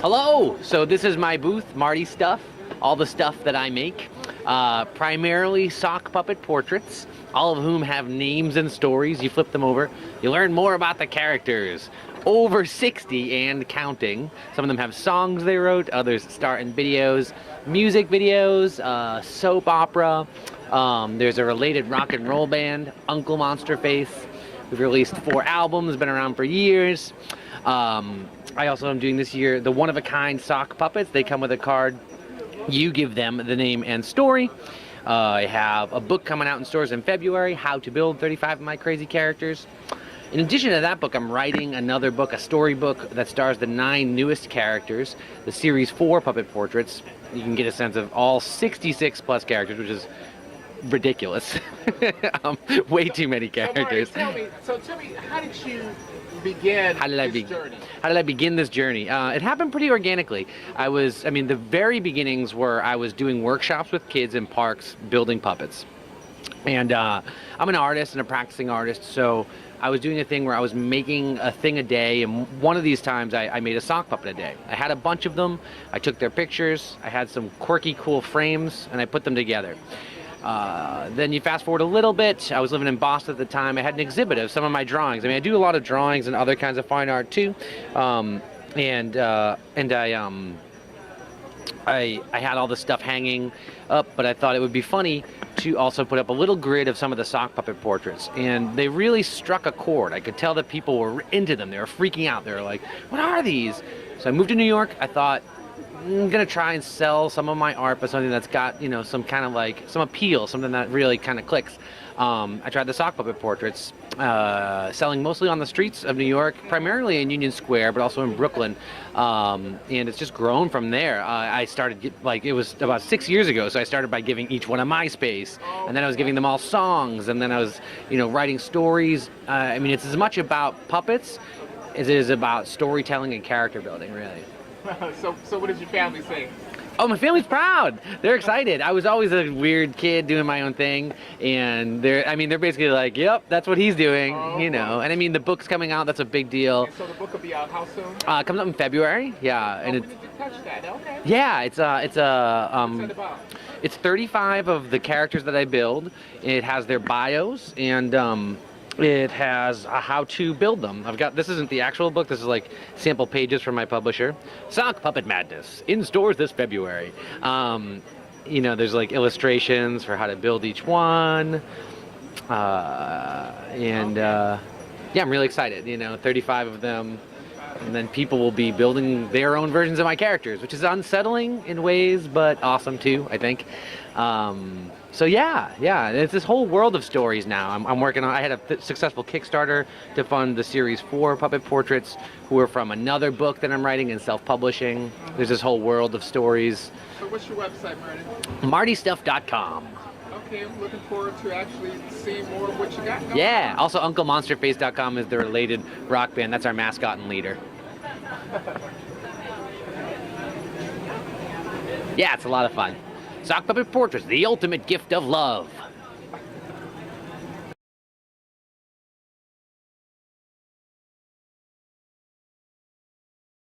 Hello! So this is my booth, Marty Stuff, all the stuff that I make. Primarily sock puppet portraits, all of whom have names and stories. You flip them over, you learn more about the characters. Over 60 and counting. Some of them have songs they wrote, others star in videos, music videos, soap opera. There's a related rock and roll band, Uncle Monster Face. We've released 4 albums, been around for years. I also am doing this year the one-of-a-kind sock puppets. They come with a card. You give them the name and story. I have a book coming out in stores in February, How to Build 35 of My Crazy Characters. In addition to that book, I'm writing another book, a storybook that stars the 9 newest characters, the Series 4 puppet portraits. You can get a sense of all 66 plus characters, which is ridiculous. Way too many characters. So, Marty, tell me, how did you begin this journey? How did I begin this journey? It happened pretty organically. The very beginnings were I was doing workshops with kids in parks building puppets. And I'm an artist and a practicing artist, so I was doing a thing where I was making a thing a day, and one of these times I made a sock puppet a day. I had a bunch of them, I took their pictures, I had some quirky, cool frames, and I put them together. Then you fast forward a little bit, I was living in Boston at the time, I had an exhibit of some of my drawings. I do a lot of drawings and other kinds of fine art too, I had all this stuff hanging up, but I thought it would be funny to also put up a little grid of some of the sock puppet portraits, and they really struck a chord. I could tell that people were into them. They were freaking out. They were like, what are these? So I moved to New York. I thought, I'm gonna try and sell some of my art, but something that's got, some kind of like, some appeal, something that really kind of clicks. I tried the sock puppet portraits, selling mostly on the streets of New York, primarily in Union Square, but also in Brooklyn, and it's just grown from there. I started, it was about 6 years ago, so I started by giving each one a MySpace, and then I was giving them all songs, and then I was, writing stories. It's as much about puppets as it is about storytelling and character building, really. So what does your family say? Oh, my family's proud. They're excited. I was always a weird kid doing my own thing, and they're basically like, yep, that's what he's doing, And the book's coming out. That's a big deal. And so the book will be out how soon? It comes out in February. Yeah, and when did you touch that? Okay. Yeah, What's that about? It's 35 of the characters that I build. It has their bios, and it has how to build them. This isn't the actual book, this is like sample pages from my publisher. Sock Puppet Madness, in stores this February. There's like illustrations for how to build each one. I'm really excited, 35 of them. And then people will be building their own versions of my characters, which is unsettling in ways, but awesome too, I think. It's this whole world of stories now. I'm working on, I had a successful Kickstarter to fund the Series 4 puppet portraits, who are from another book that I'm writing and self-publishing. There's this whole world of stories. So what's your website, Marty? MartyStuff.com. Okay, I'm looking forward to actually seeing more of what you got going Yeah, on. also UncleMonsterFace.com is the related rock band. That's our mascot and leader. Yeah, it's a lot of fun. Sock puppet portraits, the ultimate gift of love.